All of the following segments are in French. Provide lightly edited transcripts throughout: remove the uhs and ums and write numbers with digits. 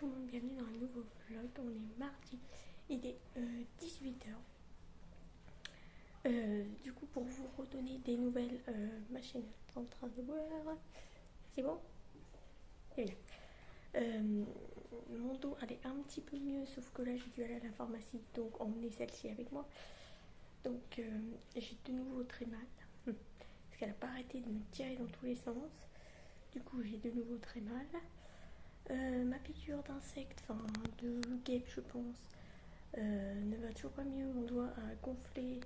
tout le monde, bienvenue dans un nouveau vlog. On est mardi, il est 18h. Du coup, pour vous redonner des nouvelles, ma chaîne est en train de boire. C'est bon? Et bien. Mon dos allait un petit peu mieux, sauf que là j'ai dû aller à la pharmacie, donc emmener celle-ci avec moi. Donc j'ai de nouveau très mal, parce qu'elle n'a pas arrêté de me tirer dans tous les sens. Du coup j'ai de nouveau très mal. Ma piqûre d'insecte, enfin de guêpe je pense, ne va toujours pas mieux. Mon doigt a gonflé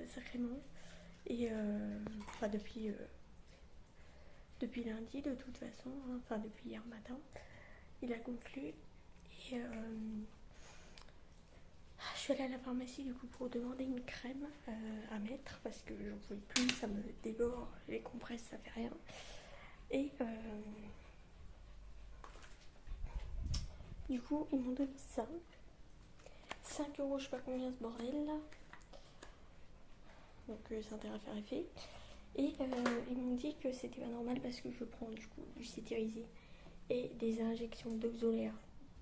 sacrément. Et enfin depuis lundi de toute façon, hein, enfin depuis hier matin, il a gonflé. Et je suis allée à la pharmacie du coup pour demander une crème à mettre parce que j'en pouvais plus, ça me déborde, les compresses ça fait rien. Et du coup ils m'ont donné ça, 5 euros, je sais pas combien ce bordel là, donc c'est intérêt à faire effet. Et ils m'ont dit que c'était pas normal parce que je prends du coup du cétirisé et des injections d'oxolaire,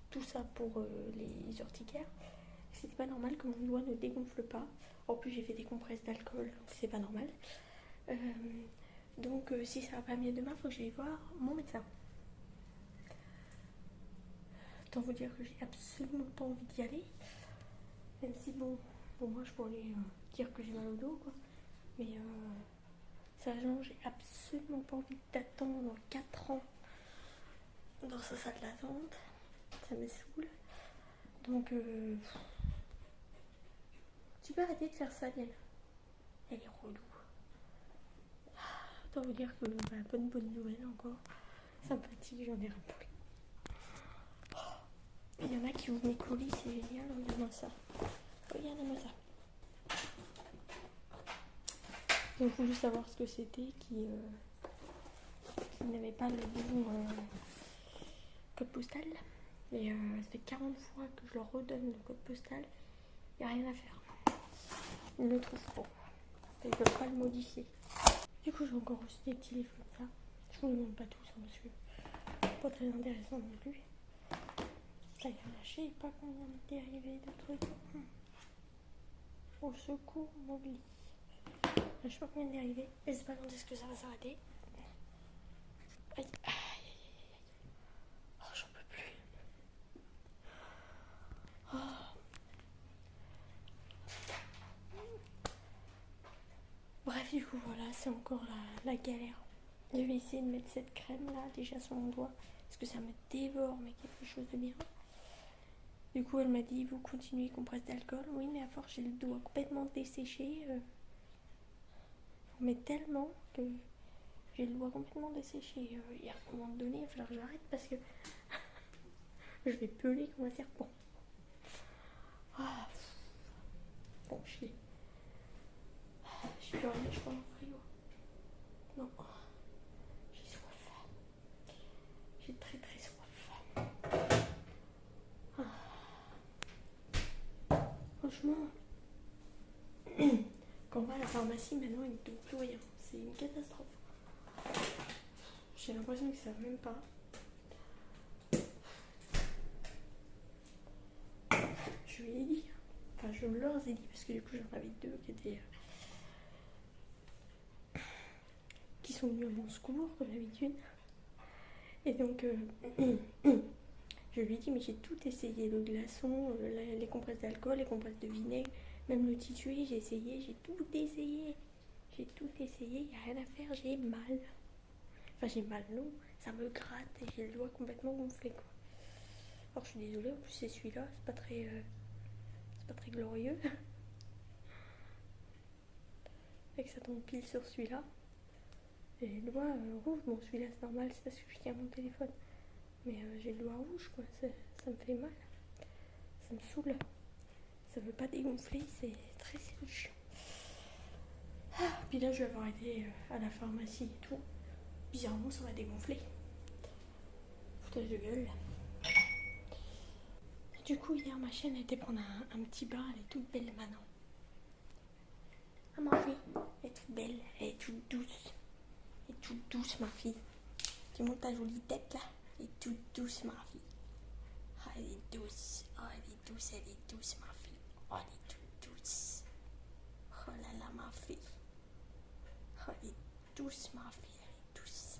tout ça pour les urticaires. C'était pas normal que mon doigt ne dégonfle pas. En plus j'ai fait des compresses d'alcool, donc c'est pas normal. Donc si ça va pas mieux demain, faut que j'aille voir mon médecin. Autant vous dire que j'ai absolument pas envie d'y aller. Même si bon, pour moi je pourrais dire que j'ai mal au dos quoi. Mais sachant j'ai absolument pas envie d'attendre 4 ans dans sa salle d'attente. Ça me saoule. Donc tu peux arrêter de faire ça, Diane. Elle est relou. Autant vous dire que pas de bonne nouvelle encore. Ça me fatigue, j'en ai un peu. Il y en a qui ouvrent mes colis, c'est génial. Regardez-moi ça. Regardez-moi ça. J'ai voulu savoir ce que c'était, qui n'avait pas le bon code postal. Et ça fait 40 fois que je leur redonne le code postal. Il n'y a rien à faire. Ils ne le trouvent pas. Ils ne peuvent pas le modifier. Du coup, j'ai encore reçu des petits livres comme ça. Je vous les montre pas tous, hein, parce que pas très intéressant non plus. Ça y est, je sais pas combien de dérivés de trucs. Au secours, on m'oublie. Je sais pas combien de dérivés. Je sais pas quand est-ce que ça va s'arrêter. Aïe, aïe, aïe, aïe. Oh, j'en peux plus. Oh. Bref, du coup, voilà, c'est encore la galère. Je vais essayer de mettre cette crème là déjà sur mon doigt parce que ça me dévore, mais quelque chose de bien. Du coup, elle m'a dit vous continuez compresse d'alcool. Oui, mais à force, j'ai le doigt complètement desséché. Mais tellement que j'ai le doigt complètement desséché. Et à un moment donné, il va falloir que j'arrête parce que je vais peler comme un serpent. Ah. Bon, je suis plus rien, je crois, dans le frigo. Non. J'ai soif. J'ai très très soif. Ah. Franchement, quand on va à la pharmacie, maintenant, ils ne donnent plus rien. C'est une catastrophe. J'ai l'impression qu'ils savent même pas. Je lui ai dit. Enfin, je leur ai dit parce que du coup, j'en avais 2 qui sont venus à mon secours, comme d'habitude. Et donc, je lui ai dit, mais j'ai tout essayé, le glaçon, les compresses d'alcool, les compresses de vinaigre, même le titulé, j'ai essayé, j'ai tout essayé. J'ai tout essayé, il n'y a rien à faire, j'ai mal. Enfin, j'ai mal, non, ça me gratte et j'ai le doigt complètement gonflé, quoi. Alors, je suis désolée, en plus, c'est celui-là, c'est pas très glorieux. Fait que ça tombe pile sur celui-là. Et le doigt rouge, bon, celui-là, c'est normal, c'est parce que je tiens mon téléphone. Mais j'ai le doigt rouge, quoi, ça me fait mal. Ça me saoule. Ça veut pas dégonfler, c'est très chiant. Ah, puis là, je vais avoir été à la pharmacie et tout. Bizarrement, ça va dégonfler. Foutage de gueule. Du coup, hier, ma chienne a été prendre un petit bain. Elle est toute belle maintenant. Ah, ma fille, elle est toute belle. Elle est toute douce. Elle est toute douce, ma fille. Tu montres ta jolie tête là. Elle est toute douce, ma fille. elle est douce. Oh, elle est douce, ma fille. Oh, elle est toute douce. Oh là là, ma fille. Oh, elle est douce, ma fille. Elle est douce.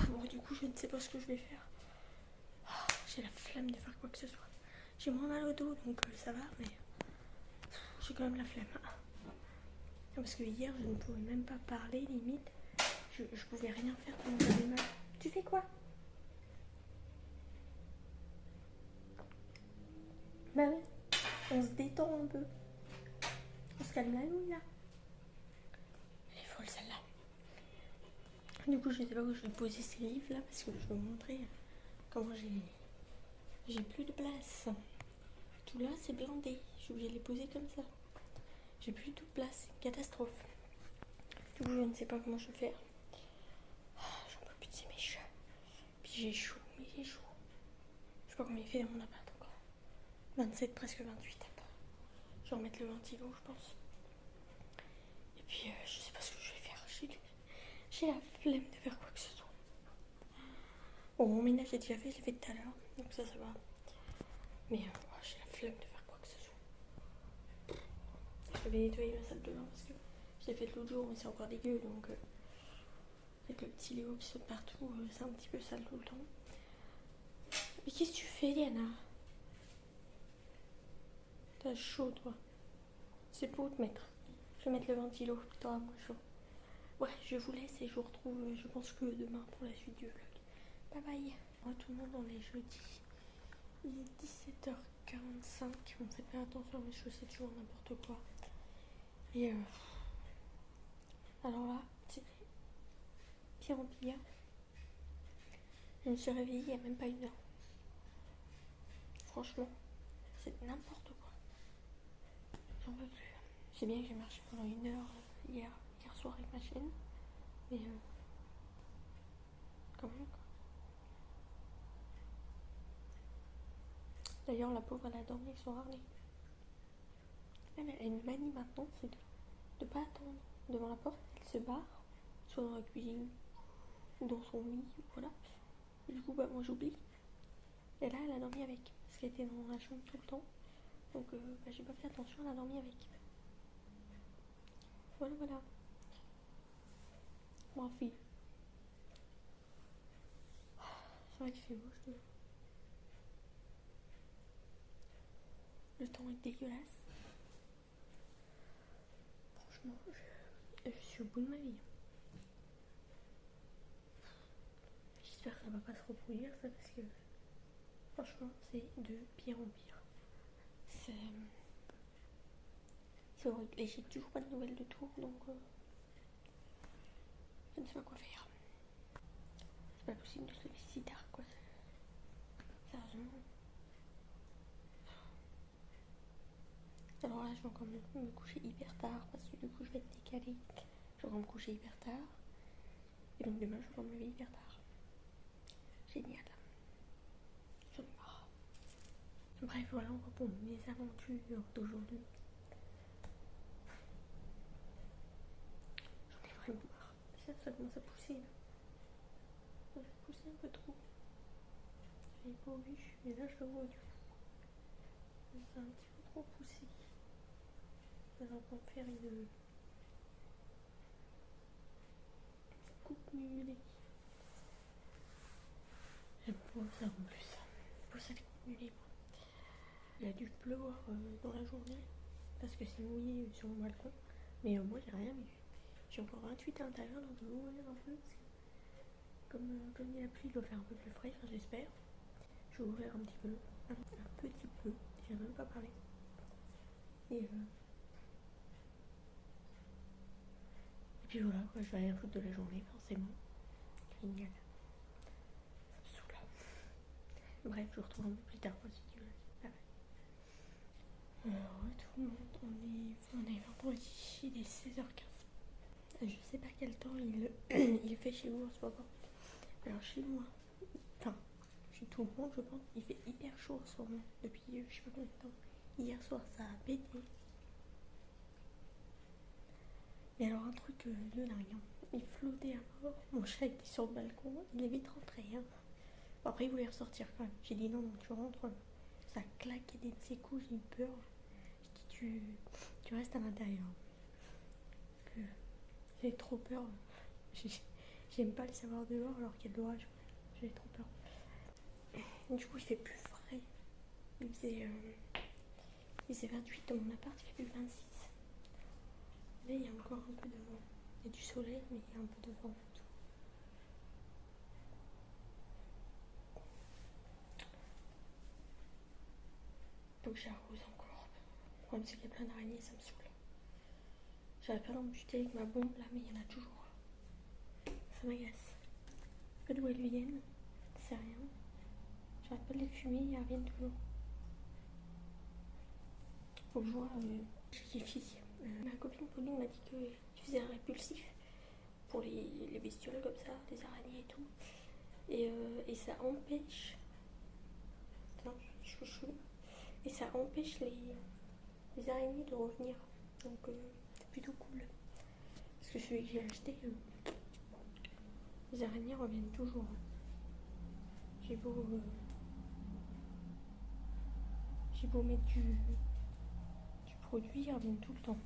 Bon, du coup, je ne sais pas ce que je vais faire. J'ai la flemme de faire quoi que ce soit. J'ai moins mal au dos, donc ça va, mais j'ai quand même la flemme. Parce que hier, je ne pouvais même pas parler, limite. Je pouvais rien faire quand j'avais mal. Tu fais quoi? Bah oui, on se détend un peu. On se calme la nouille, là. Elle est folle, celle-là. Du coup, je ne sais pas où je vais poser ces livres, là, parce que je vais vous montrer comment j'ai plus de place. Tout là, c'est blindé. Je suis obligée de les poser comme ça. J'ai plus de place, c'est une catastrophe. Du coup, je ne sais pas comment je vais faire. J'en peux plus de ces mèches. Puis j'ai chaud, mais j'ai chaud. Je sais pas combien il fait dans mon appart encore. 27, presque 28. Je vais remettre le ventilo, je pense. Et puis, je sais pas ce que je vais faire. J'ai la flemme de faire quoi que ce soit. Bon, mon ménage est déjà fait, je l'ai fait tout à l'heure. Donc ça va. Mais j'ai la flemme de faire quoi que ce soit. Je vais nettoyer la salle de bain parce que je l'ai fait l'autre jour, mais c'est encore dégueu. Donc, avec le petit Léo qui saute partout, c'est un petit peu sale tout le temps. Mais qu'est-ce que tu fais, Diana? T'as chaud, toi. C'est pour te mettre. Je vais mettre le ventilo, t'auras moins chaud. Ouais, je vous laisse et je vous retrouve, je pense que demain pour la suite du vlog. Bye bye. Moi, tout le monde, on est jeudi. Il est 17h45. On fait pas attention à mes chaussettes, toujours n'importe quoi. Et alors là, c'est pire en pire. Je me suis réveillée il n'y a même pas une heure. Franchement, c'est n'importe quoi. J'en peux plus. Je sais bien que j'ai marché pendant une heure hier soir avec ma chienne. Mais quand même quoi. D'ailleurs, la pauvre, elle a dormi avec son harnais. Elle a une manie maintenant, c'est de pas attendre devant la porte. Elle se barre, soit dans la cuisine ou dans son lit, voilà. Et du coup, bah, moi j'oublie. Et là, elle a dormi avec, parce qu'elle était dans la chambre tout le temps. Donc, bah, j'ai pas fait attention, elle a dormi avec. Voilà, voilà. Ma fille. C'est vrai qu'il fait moche. Le temps est dégueulasse. Franchement, je suis au bout de ma vie. J'espère que ça va pas se reproduire, ça, parce que franchement, c'est de pire en pire. C'est horrible. Et j'ai toujours pas de nouvelles de Tours, donc je ne sais pas quoi faire. C'est pas possible de se lever si tard, quoi. Sérieusement. Alors là, je vais encore me coucher hyper tard, parce que du coup, je vais être décalée. Je vais encore me coucher hyper tard. Et donc demain, je vais encore me lever hyper tard. Génial. J'en ai marre. Bref, voilà encore pour mes aventures d'aujourd'hui. J'en ai vraiment marre. Ça commence à pousser. Là. Ça va pousser un peu trop. Je l'ai pas vu, mais là je le vois du coup. C'est un petit peu trop poussé. Ça va pas me faire une coupe mumulée. J'aime pas ça en plus. C'est pas ça les coupes mumulées. Il a dû pleuvoir dans la journée parce que c'est mouillé sur mon balcon. Mais moi j'ai rien vu. J'ai encore 28 à l'intérieur, donc je vais ouvrir un peu. Parce que comme il y a la pluie, il doit faire un peu plus frais, enfin, j'espère. Je vais ouvrir un petit peu. Un petit peu. J'ai même pas parlé. Et puis voilà, quoi, je vais rien foutre de la journée, forcément. Génial. Ça me saoule. Bref, je vous retrouve un peu plus tard si tu veux. Bye bye. Alors, tout le monde, on est vendredi, il est 16h15. Je sais pas quel temps il fait chez vous en ce moment. Alors, chez moi, enfin, chez tout le monde, je pense, il fait hyper chaud en ce moment. Depuis je sais pas combien de temps. Hier soir, ça a pété. Mais alors, un truc de dingue. il flottait à mort. Mon chat était sur le balcon, il est vite rentré. Hein. Bon, après, il voulait ressortir quand même. J'ai dit non, non, tu rentres. Ça claquait des de ses coups, j'ai eu peur. J'ai dit tu restes à l'intérieur. J'ai trop peur. J'aime pas le savoir dehors alors qu'il y a de l'orage. J'ai trop peur. Et du coup, il fait plus frais. Il faisait 28 dans mon appart, il fait plus 26. Là, il y a encore un peu de vent. Il y a du soleil, mais il y a un peu de vent. Donc j'arrose encore. Le problème, c'est qu'il y a plein d'araignées, ça me saoule. J'arrive pas à l'amputer avec ma bombe là, mais il y en a toujours. Ça m'agace. Je sais pas d'où elles viennent, c'est rien. J'arrête pas de les fumer, ils reviennent toujours. Faut que je vois chez les filles. Ma copine Pauline m'a dit qu'il faisait un répulsif pour les bestioles comme ça, les araignées et tout. Et ça empêche. Attends, je suis chou. Et ça empêche les araignées de revenir. Donc c'est plutôt cool. Parce que celui que j'ai acheté, les araignées reviennent toujours. J'ai beau mettre du produit, ils reviennent tout le temps.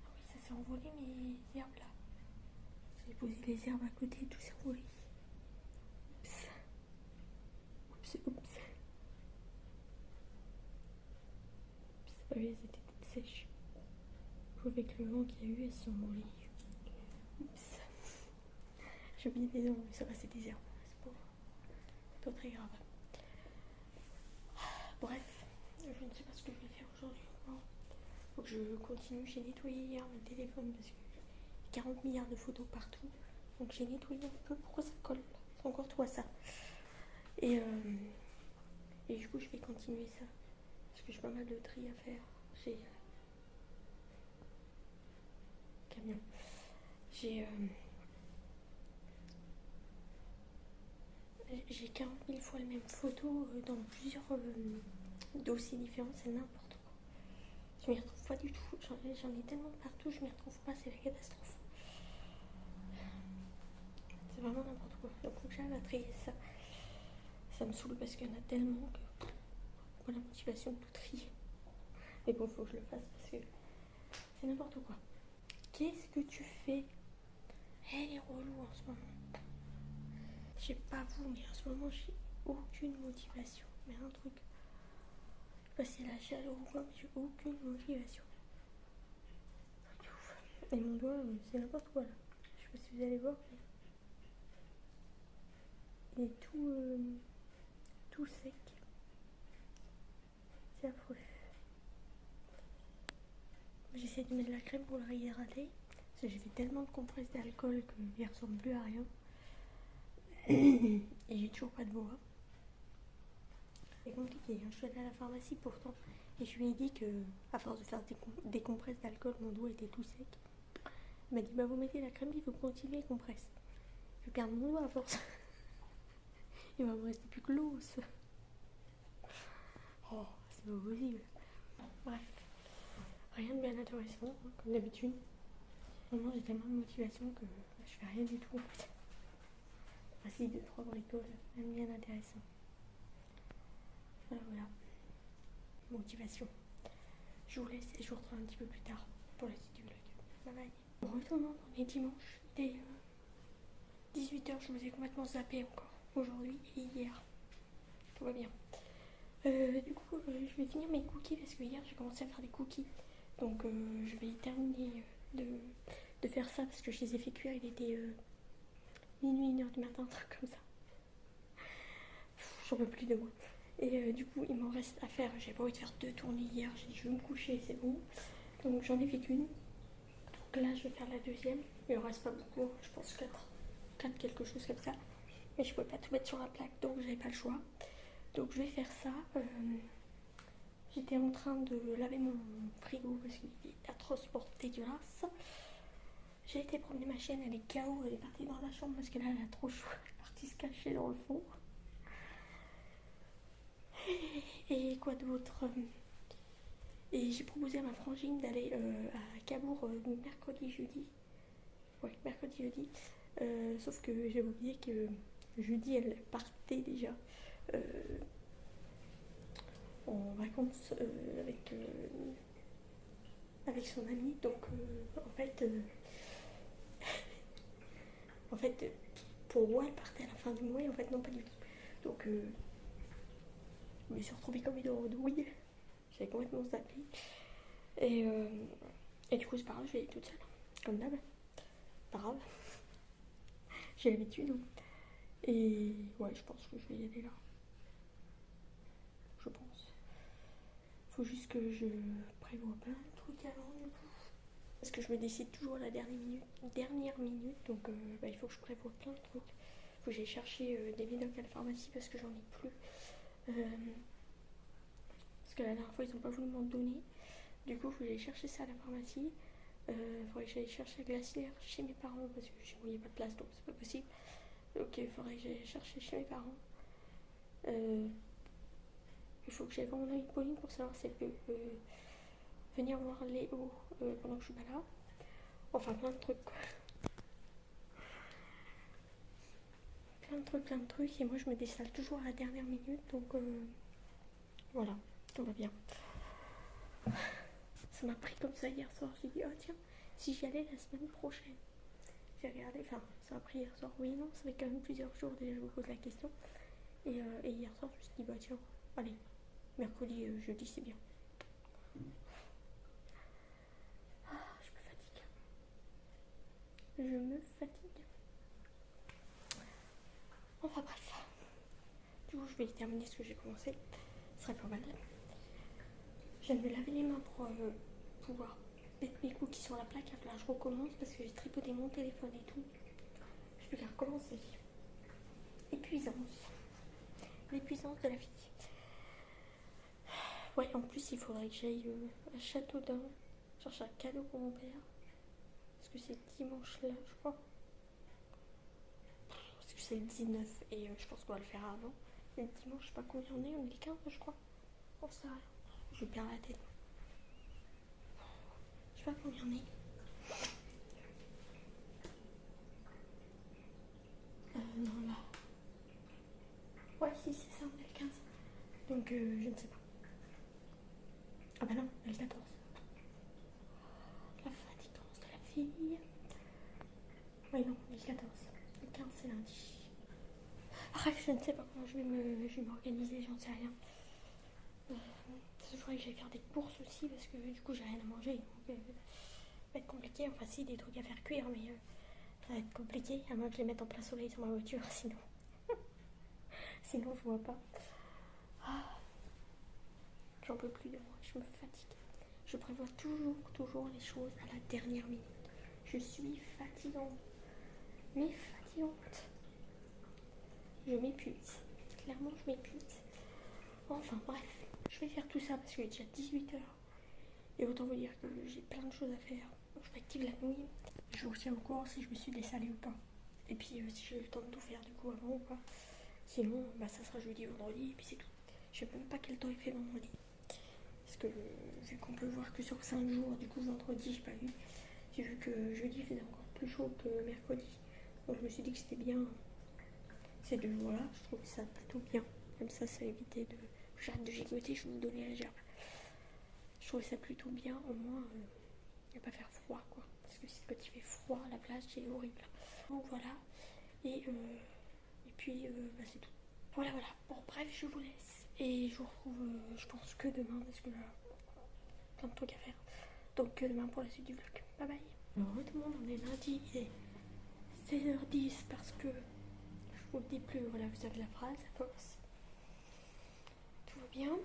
Ah oui, ça s'est envolé mes herbes là. J'ai posé les herbes à côté, tout s'est envolé. Oups. C'est pas vrai, elles étaient toutes sèches. Avec le vent qu'il y a eu, elles se sont envolées. Oups. J'ai oublié des herbes, mais ça va, c'est des herbes. C'est pas très grave. Bref, je ne sais pas ce que je vais faire aujourd'hui. Faut que je continue. J'ai nettoyé hier mon téléphone parce que j'ai 40 milliards de photos partout. Donc j'ai nettoyé un peu. Pourquoi ça colle? C'est encore toi ça. Et du coup, je vais continuer ça. Parce que j'ai pas mal de tri à faire. J'ai. Camion. J'ai 40 000 fois les mêmes photos dans plusieurs dossiers différents. C'est n'importe quoi. Je m'y retrouve pas du tout. J'en ai tellement de partout, je m'y retrouve pas. C'est la catastrophe. C'est vraiment n'importe quoi. Donc faut que j'arrive à trier ça. Ça me saoule parce qu'il y en a tellement que j'ai la motivation de tout trier. Mais bon, faut que je le fasse parce que c'est n'importe quoi. Qu'est-ce que tu fais? Elle est relou en ce moment. Je sais pas vous, mais en ce moment j'ai aucune motivation. Mais un truc. Je sais pas si c'est la chaleur ou quoi, mais j'ai aucune motivation. Et mon doigt, c'est n'importe quoi là. Je sais pas si vous allez voir, mais il est tout sec. C'est affreux. J'essaie de mettre de la crème pour le réhydrater. Parce que j'ai fait tellement de compresses d'alcool qu'il ne ressemble plus à rien. Et j'ai toujours pas de voix. C'est compliqué, hein. Je suis allée à la pharmacie pourtant. Et je lui ai dit que, à force de faire des compresses d'alcool, mon doigt était tout sec. Il m'a dit, bah vous mettez la crème, il faut continuer les compresses. Je vais perdre mon doigt à force. Il va me rester plus que l'os. Oh, c'est pas possible. Bref. Rien de bien intéressant, hein, comme d'habitude. Vraiment, j'ai tellement de motivation que je fais rien du tout en fait. Enfin, si, 2-3 bricoles, même bien intéressant. Voilà. Motivation. Je vous laisse et je vous retrouve un petit peu plus tard pour la suite du vlog. Bye bye. Retournons, on est dimanche. Il est 18 h, je vous ai complètement zappé encore. Aujourd'hui et hier. Tout va bien. Du coup, je vais finir mes cookies parce que hier j'ai commencé à faire des cookies. Donc je vais terminer de faire ça parce que je les ai fait cuire. Il était minuit, 1h du matin, un truc comme ça. J'en peux plus de moi. Et du coup, il m'en reste à faire. J'ai pas envie de faire 2 tournées hier. J'ai dit je vais me coucher, c'est bon. Donc j'en ai fait qu'une. Donc là, je vais faire la deuxième. Il en reste pas beaucoup. Je pense 4 quelque chose comme ça. Mais je pouvais pas tout mettre sur la plaque, donc j'avais pas le choix. Donc je vais faire ça. J'étais en train de laver mon frigo parce qu'il est atrocement dégueulasse. J'ai été promener ma chienne, elle est KO, elle est partie dans la chambre parce que là elle a trop chaud, elle est partie se cacher dans le fond. Et quoi d'autre? Et j'ai proposé à ma frangine d'aller à Cabourg mercredi, jeudi. Ouais, mercredi, jeudi. Sauf que j'ai oublié que jeudi, elle partait déjà en vacances avec son ami. Donc, en fait, pour moi, elle partait à la fin du mois et en fait, non, pas du tout. Donc, je me suis retrouvée comme une andouille. J'avais complètement zappé. Et du coup, c'est pas grave, je vais aller toute seule. Comme d'hab. Pas grave. J'ai l'habitude. Et ouais, je pense que je vais y aller là. Je pense. Faut juste que je prévoie plein de trucs avant du coup. Parce que je me décide toujours à la dernière minute. Donc il faut que je prévoie plein de trucs. Faut que j'aille chercher des vidocs à la pharmacie parce que j'en ai plus. Parce que la dernière fois ils ont pas voulu m'en donner. Du coup, faut que j'aille chercher ça à la pharmacie. Faudrait que j'aille chercher la glacière chez mes parents parce que chez moi il n'y a pas de place donc c'est pas possible. Donc il faudrait que j'aille chercher chez mes parents. Il faut que j'aille voir mon amie Pauline pour savoir si elle peut venir voir Léo pendant que je suis pas là. Enfin plein de trucs quoi. Plein de trucs et moi je me décale toujours à la dernière minute donc voilà, tout va bien. Ça m'a pris comme ça hier soir, j'ai dit oh tiens, si j'y allais la semaine prochaine. J'ai regardé, enfin ça m'a pris hier soir, oui non, ça fait quand même plusieurs jours déjà je me pose la question. Et hier soir je me suis dit bah tiens, allez, mercredi, jeudi c'est bien. Ah, je me fatigue. Je me fatigue. Enfin bref. Du coup je vais terminer ce que j'ai commencé. Ce serait pas mal. Je viens de me laver les mains pour pouvoir mettre mes cookies sur la plaque. Là je recommence parce que j'ai tripoté mon téléphone et tout. Je vais recommencer. Épuisance. L'épuisance de la vie. Ouais, en plus il faudrait que j'aille à Châteaudun chercher un cadeau pour mon père. Parce que c'est dimanche là, je crois. Parce que c'est le 19 et je pense qu'on va le faire avant. Et le dimanche, je sais pas combien on est le 15 je crois. Oh ça, je perds la tête. Je sais pas combien on est. Non là. Ouais si c'est ça, on est le 15. Donc je ne sais pas. Ah bah non, on est le 14. La fatigance de la fille. Ouais non, on est le 14. Le 15 c'est lundi. Bref, je ne sais pas comment je vais m'organiser, j'en sais rien. Il faudrait que j'aille faire des courses aussi parce que du coup j'ai rien à manger. Donc ça va être compliqué. Enfin si, des trucs à faire cuire mais ça va être compliqué. À moins que je les mette en plein soleil sur ma voiture, sinon. Sinon je vois pas. Ah, j'en peux plus de moi, je me fatigue. Je prévois toujours les choses à la dernière minute. Je suis fatigante. Mais fatigante. Je m'épuise. Clairement je m'épuise. Enfin bref, je vais faire tout ça parce qu'il est déjà 18h. Et autant vous dire que j'ai plein de choses à faire. Je m'active la nuit. Je vous tiens au courant si je me suis dessalée ou pas. Et puis si j'ai eu le temps de tout faire du coup avant ou pas. Sinon, ça sera jeudi, vendredi et puis c'est tout. Je sais même pas quel temps il fait vendredi. Parce que vu qu'on peut voir que sur 5 jours, du coup vendredi j'ai pas vu. J'ai vu que jeudi faisait encore plus chaud que mercredi. Donc je me suis dit que c'était bien. Ces 2 jours-là, je trouve ça plutôt bien. Comme ça évitait de... J'arrête de gigoter, je vais vous donner la gerbe. Je trouvais ça plutôt bien, au moins il ne va pas faire froid quoi. Parce que quand il fait froid à la plage, c'est horrible. Donc voilà. Et puis c'est tout. Voilà. Bon bref, je vous laisse. Et je vous retrouve, je pense que demain, parce que là, plein de trucs à faire. Donc que demain pour la suite du vlog. Bye bye. Alors tout le monde, on est lundi, il est 16h10 parce que je vous le dis plus, voilà, vous avez la phrase, à force. Tout va bien.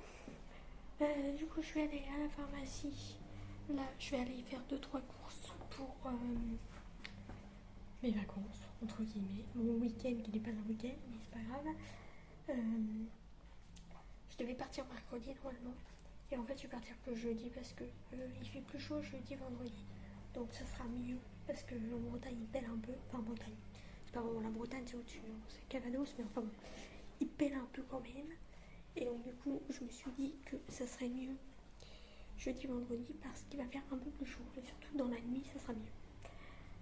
Du coup, je vais aller à la pharmacie. Là, je vais aller faire 2-3 courses pour mes vacances, entre guillemets. Mon week-end qui n'est pas un week-end, mais c'est pas grave. Je devais partir mercredi normalement. Et en fait, je vais partir que jeudi parce que il fait plus chaud jeudi, vendredi. Donc ça sera mieux parce que en Bretagne, il pèle un peu. Enfin, en Bretagne. C'est pas vraiment la Bretagne, c'est au-dessus. Hein. C'est Cavados, mais enfin bon. Il pèle un peu quand même. Et donc du coup, je me suis dit que ça serait mieux jeudi, vendredi, parce qu'il va faire un peu plus chaud. Et surtout dans la nuit, ça sera mieux,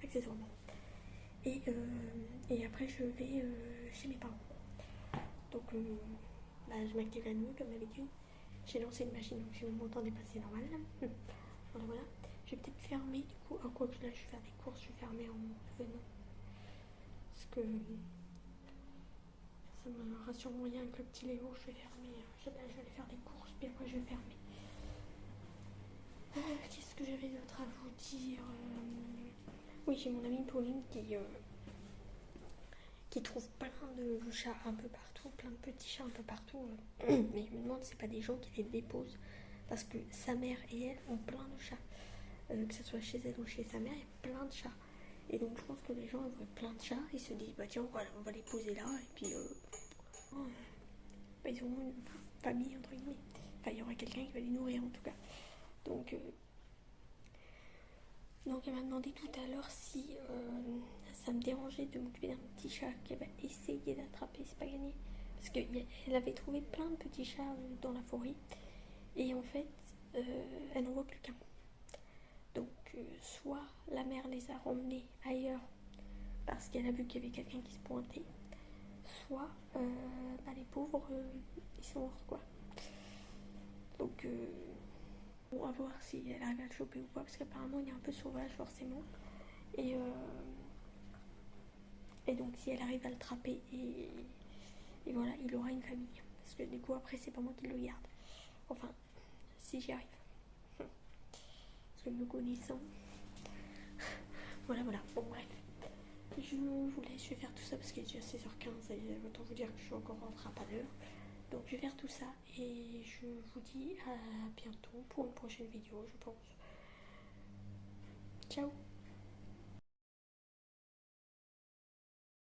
accessoirement. Et après, je vais chez mes parents. Donc, je m'active la nuit, comme d'habitude. J'ai lancé une machine, donc j'ai mon temps dépassé normal. Voilà. Je vais peut-être fermer, du coup. Quoi que là, je vais faire des courses, je vais fermer en revenant. Parce que ça me rassure moyen que le petit Léo, je vais fermer. Je vais aller faire des courses, puis après, je vais fermer. Qu'est-ce que j'avais d'autre à vous dire? Oui, j'ai mon amie Pauline qui trouve plein de chats un peu partout, plein de petits chats un peu partout. Mais je me demande si c'est pas des gens qui les déposent. Parce que sa mère et elle ont plein de chats. Que ce soit chez elle ou chez sa mère, il y a plein de chats. Et donc je pense que les gens voient plein de chats, ils se disent bah tiens voilà, on va les poser là et puis ils auront une famille entre guillemets. Enfin il y aura quelqu'un qui va les nourrir en tout cas. Donc elle m'a demandé tout à l'heure si ça me dérangeait de m'occuper d'un petit chat qu'elle va essayer d'attraper, c'est pas gagné. Parce qu'elle avait trouvé plein de petits chats dans la forêt et en fait elle n'en voit plus qu'un. Donc soit la mère les a ramenés ailleurs parce qu'elle a vu qu'il y avait quelqu'un qui se pointait, soit les pauvres ils sont morts quoi. Donc on va voir si elle arrive à le choper ou pas, parce qu'apparemment il est un peu sauvage forcément. Et donc si elle arrive à le attraper et voilà, il aura une famille. Parce que du coup après c'est pas moi qui le garde. Enfin, si j'y arrive. Parce que me connaissant. Voilà. Bon bref. Je vous laisse, je vais faire tout ça parce qu'il est déjà 16h15 et autant vous dire que je suis encore rentrée à pas d'heure. Donc je vais faire tout ça et je vous dis à bientôt pour une prochaine vidéo je pense. Ciao.